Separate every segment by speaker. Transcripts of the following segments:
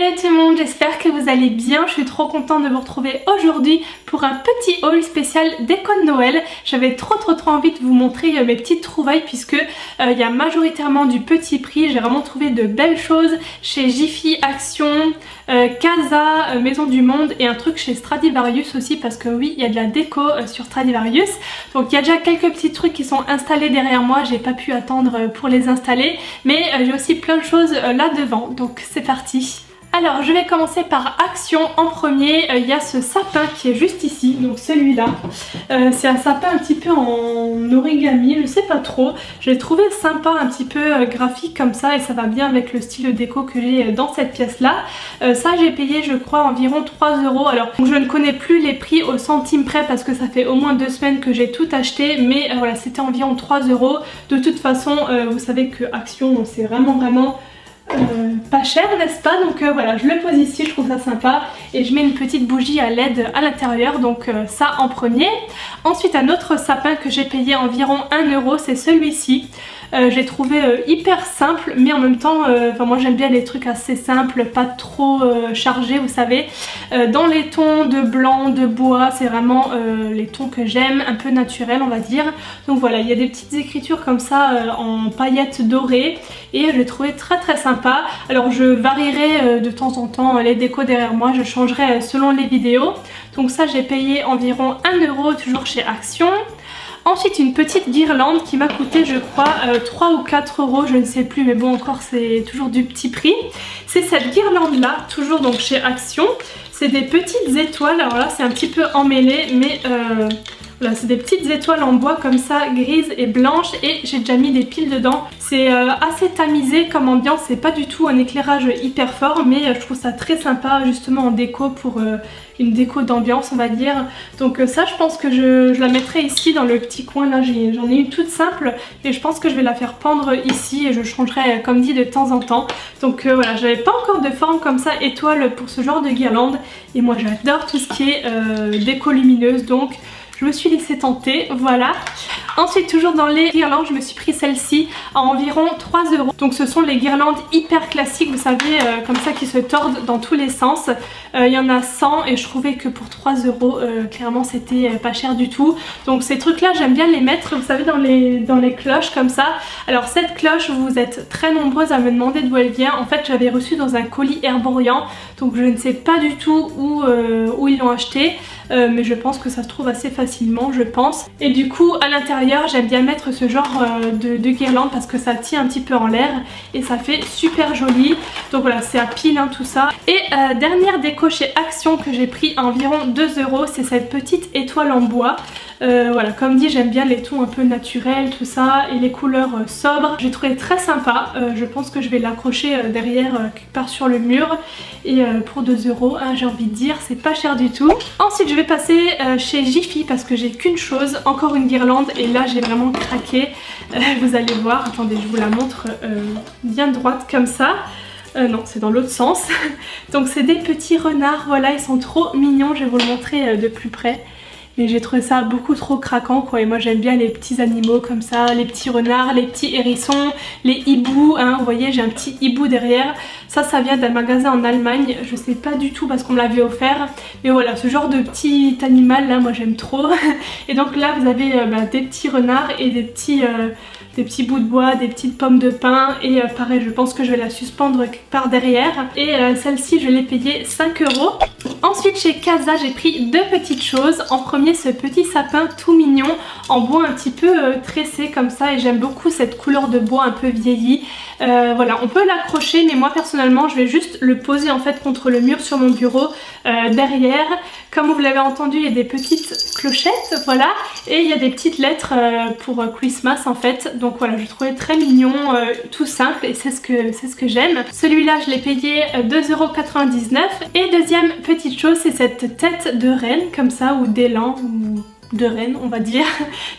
Speaker 1: Salut tout le monde, j'espère que vous allez bien. Je suis trop contente de vous retrouver aujourd'hui pour un petit haul spécial déco de Noël. J'avais trop envie de vous montrer mes petites trouvailles puisque il y a majoritairement du petit prix. J'ai vraiment trouvé de belles choses chez Jiffy, Action, Casa, Maison du Monde et un truc chez Stradivarius aussi parce que oui, il y a de la déco sur Stradivarius. Donc il y a déjà quelques petits trucs qui sont installés derrière moi, j'ai pas pu attendre pour les installer, mais j'ai aussi plein de choses là devant, donc c'est parti. Alors je vais commencer par Action en premier. Il y a ce sapin qui est juste ici, donc celui-là. C'est un sapin un petit peu en origami, je sais pas trop. Je l'ai trouvé sympa, un petit peu graphique comme ça et ça va bien avec le style de déco que j'ai dans cette pièce là. Ça j'ai payé je crois environ 3 €. Alors je ne connais plus les prix au centime près parce que ça fait au moins 2 semaines que j'ai tout acheté, mais voilà, c'était environ 3 €. De toute façon vous savez que Action c'est vraiment pas cher, n'est-ce pas? Donc voilà, je le pose ici, je trouve ça sympa et je mets une petite bougie à LED à l'intérieur, donc ça en premier. Ensuite un autre sapin que j'ai payé environ 1 €, c'est celui-ci. J'ai trouvé hyper simple, mais en même temps moi j'aime bien les trucs assez simples, pas trop chargés, vous savez, dans les tons de blanc, de bois, c'est vraiment les tons que j'aime, un peu naturels on va dire. Donc voilà, il y a des petites écritures comme ça en paillettes dorées et je l'ai trouvé très sympa. Alors je varierai de temps en temps les décos derrière moi, je changerai selon les vidéos. Donc ça j'ai payé environ 1 €, toujours chez Action. Ensuite une petite guirlande qui m'a coûté je crois 3 ou 4 €, je ne sais plus, mais bon encore c'est toujours du petit prix. C'est cette guirlande là, toujours donc chez Action. C'est des petites étoiles, alors là c'est un petit peu emmêlé mais voilà, c'est des petites étoiles en bois comme ça, grises et blanches, et j'ai déjà mis des piles dedans. C'est assez tamisé comme ambiance, c'est pas du tout un éclairage hyper fort, mais je trouve ça très sympa justement en déco pour une déco d'ambiance on va dire. Donc ça je pense que je la mettrai ici dans le petit coin là, j'en ai une toute simple et je pense que je vais la faire pendre ici et je changerai comme dit de temps en temps. Donc voilà, j'avais pas encore de forme comme ça étoile pour ce genre de guirlande et moi j'adore tout ce qui est déco lumineuse, donc je me suis laissée tenter, voilà. Ensuite toujours dans les guirlandes, je me suis pris celle-ci à environ 3 €. Donc ce sont les guirlandes hyper classiques, vous savez, comme ça qui se tordent dans tous les sens. Il y en a 100 et je trouvais que pour 3 €, clairement c'était pas cher du tout. Donc ces trucs là j'aime bien les mettre, vous savez, dans les cloches comme ça. Alors cette cloche, vous êtes très nombreuses à me demander d'où elle vient. En fait j'avais reçu dans un colis Herborian, donc je ne sais pas du tout où ils l'ont acheté. Mais je pense que ça se trouve assez facilement, je pense. Et du coup à l'intérieur j'aime bien mettre ce genre de guirlande parce que ça tient un petit peu en l'air et ça fait super joli. Donc voilà, c'est à pile hein, tout ça. Et dernière déco chez Action que j'ai pris à environ 2 €, c'est cette petite étoile en bois. Voilà, comme dit j'aime bien les tons un peu naturels tout ça et les couleurs sobres. J'ai trouvé très sympa, je pense que je vais l'accrocher derrière quelque part sur le mur. Et pour 2 € hein, j'ai envie de dire, c'est pas cher du tout. Ensuite je vais passer chez Jiffy parce que j'ai qu'une chose, encore une guirlande, et là j'ai vraiment craqué. Vous allez voir, attendez je vous la montre bien droite comme ça. Non, c'est dans l'autre sens. Donc c'est des petits renards, voilà, ils sont trop mignons, je vais vous le montrer de plus près. Mais j'ai trouvé ça beaucoup trop craquant quoi, et moi j'aime bien les petits animaux comme ça, les petits renards, les petits hérissons, les hiboux, hein, vous voyez j'ai un petit hibou derrière. Ça vient d'un magasin en Allemagne, je sais pas du tout parce qu'on me l'avait offert. Mais voilà, ce genre de petit animal là moi j'aime trop. Et donc là vous avez des petits renards et des petits bouts de bois, des petites pommes de pin et pareil je pense que je vais la suspendre quelque part derrière. Et celle-ci je l'ai payée 5 €. Ensuite chez Casa j'ai pris deux petites choses. En premier ce petit sapin tout mignon en bois un petit peu tressé comme ça, et j'aime beaucoup cette couleur de bois un peu vieilli. Voilà, on peut l'accrocher mais moi personnellement je vais juste le poser en fait contre le mur sur mon bureau derrière. Comme vous l'avez entendu il y a des petites clochettes, voilà, et il y a des petites lettres pour Christmas en fait. Donc voilà, je trouvais très mignon, tout simple, et c'est ce que j'aime. Celui-là je l'ai payé 2,99 €. Et deuxième petite chose, c'est cette tête de reine comme ça, ou d'élan, ou de reine on va dire.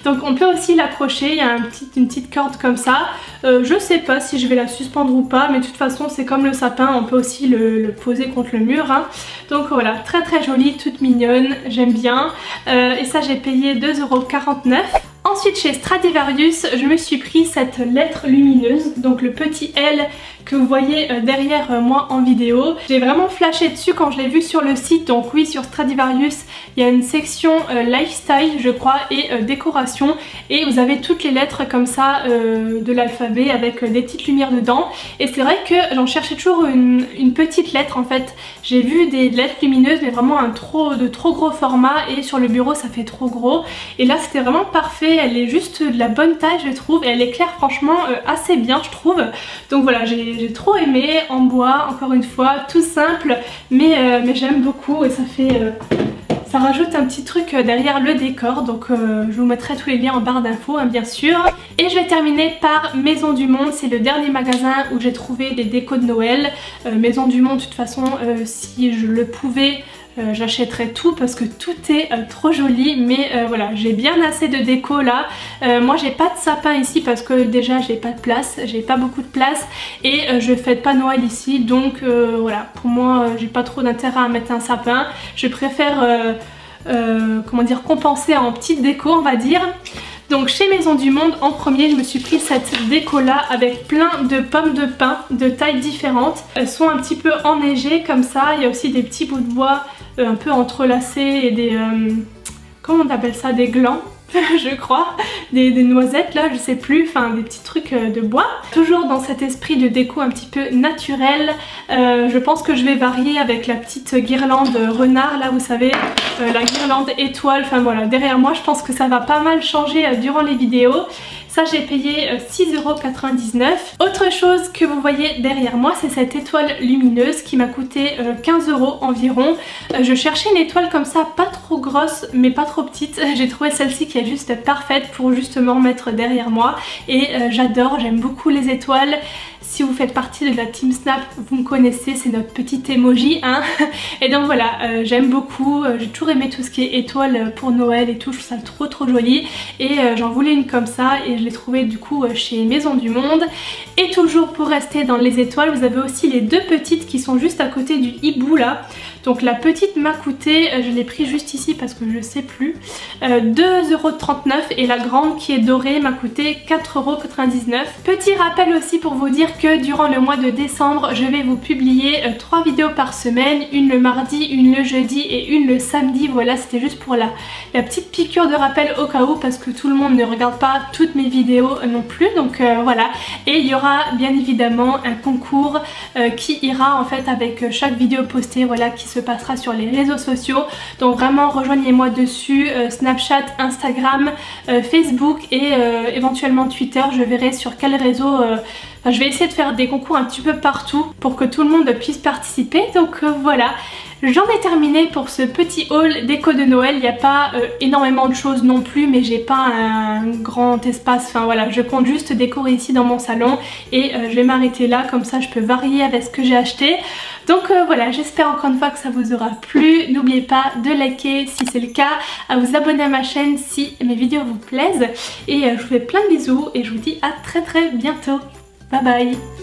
Speaker 1: Donc on peut aussi l'accrocher, il y a une petite corde comme ça. Je sais pas si je vais la suspendre ou pas, mais de toute façon c'est comme le sapin, on peut aussi le poser contre le mur hein. Donc voilà, très jolie, toute mignonne, j'aime bien. Et ça j'ai payé 2,49 €. Ensuite chez Stradivarius, je me suis pris cette lettre lumineuse, donc le petit L que vous voyez derrière moi en vidéo. J'ai vraiment flashé dessus quand je l'ai vu sur le site, donc oui, sur Stradivarius il y a une section lifestyle je crois et décoration, et vous avez toutes les lettres comme ça de l'alphabet avec des petites lumières dedans, et c'est vrai que j'en cherchais toujours une petite lettre en fait. J'ai vu des lettres lumineuses mais vraiment de trop gros format, et sur le bureau ça fait trop gros, et là c'était vraiment parfait, elle est juste de la bonne taille je trouve, et elle éclaire franchement assez bien je trouve. Donc voilà, j'ai trop aimé, en bois encore une fois, tout simple mais j'aime beaucoup, et ça rajoute un petit truc derrière le décor, donc je vous mettrai tous les liens en barre d'infos hein, bien sûr. Et je vais terminer par Maison du Monde, c'est le dernier magasin où j'ai trouvé des décos de Noël. Maison du Monde de toute façon si je le pouvais j'achèterais tout parce que tout est trop joli, mais voilà, j'ai bien assez de déco là. Moi j'ai pas de sapin ici parce que déjà j'ai pas de place, j'ai pas beaucoup de place, et je fête pas Noël ici, donc voilà, pour moi j'ai pas trop d'intérêt à mettre un sapin. Je préfère comment dire, compenser en petite déco on va dire. Donc chez Maison du Monde en premier je me suis pris cette déco là avec plein de pommes de pin de tailles différentes. Elles sont un petit peu enneigées comme ça, il y a aussi des petits bouts de bois un peu entrelacés et des... comment on appelle ça, des glands je crois, des noisettes là, je sais plus, enfin des petits trucs de bois. Toujours dans cet esprit de déco un petit peu naturel, je pense que je vais varier avec la petite guirlande renard là, vous savez, la guirlande étoile, enfin voilà, derrière moi je pense que ça va pas mal changer durant les vidéos. Ça j'ai payé 6,99 €. Autre chose que vous voyez derrière moi, c'est cette étoile lumineuse qui m'a coûté 15 € environ. Je cherchais une étoile comme ça, pas trop grosse mais pas trop petite. J'ai trouvé celle-ci qui est juste parfaite pour justement mettre derrière moi, et j'adore, j'aime beaucoup les étoiles. Si vous faites partie de la Team Snap, vous me connaissez, c'est notre petit emoji hein. Et donc voilà, j'aime beaucoup, j'ai toujours aimé tout ce qui est étoile pour Noël et tout, je trouve ça trop joli, et j'en voulais une comme ça et je l'ai trouvée du coup chez Maison du Monde. Et toujours pour rester dans les étoiles, vous avez aussi les deux petites qui sont juste à côté du hibou là. Donc la petite m'a coûté, je l'ai pris juste ici parce que je sais plus, 2,39 € et la grande qui est dorée m'a coûté 4,99 €. Petit rappel aussi pour vous dire que durant le mois de décembre, je vais vous publier 3 vidéos par semaine, une le mardi, une le jeudi et une le samedi. Voilà, c'était juste pour la petite piqûre de rappel au cas où, parce que tout le monde ne regarde pas toutes mes vidéos non plus, donc voilà. Et il y aura bien évidemment un concours qui ira en fait avec chaque vidéo postée, voilà, qui se passera sur les réseaux sociaux. Donc vraiment rejoignez-moi dessus, Snapchat, Instagram, Facebook et éventuellement Twitter. Je verrai sur quel réseau. Enfin, je vais essayer de faire des concours un petit peu partout pour que tout le monde puisse participer. Donc voilà. J'en ai terminé pour ce petit haul déco de Noël. Il n'y a pas énormément de choses non plus, mais j'ai pas un grand espace. Enfin voilà, je compte juste décorer ici dans mon salon et je vais m'arrêter là, comme ça je peux varier avec ce que j'ai acheté. Donc voilà, j'espère encore une fois que ça vous aura plu. N'oubliez pas de liker si c'est le cas, à vous abonner à ma chaîne si mes vidéos vous plaisent. Et je vous fais plein de bisous et je vous dis à très bientôt. Bye bye.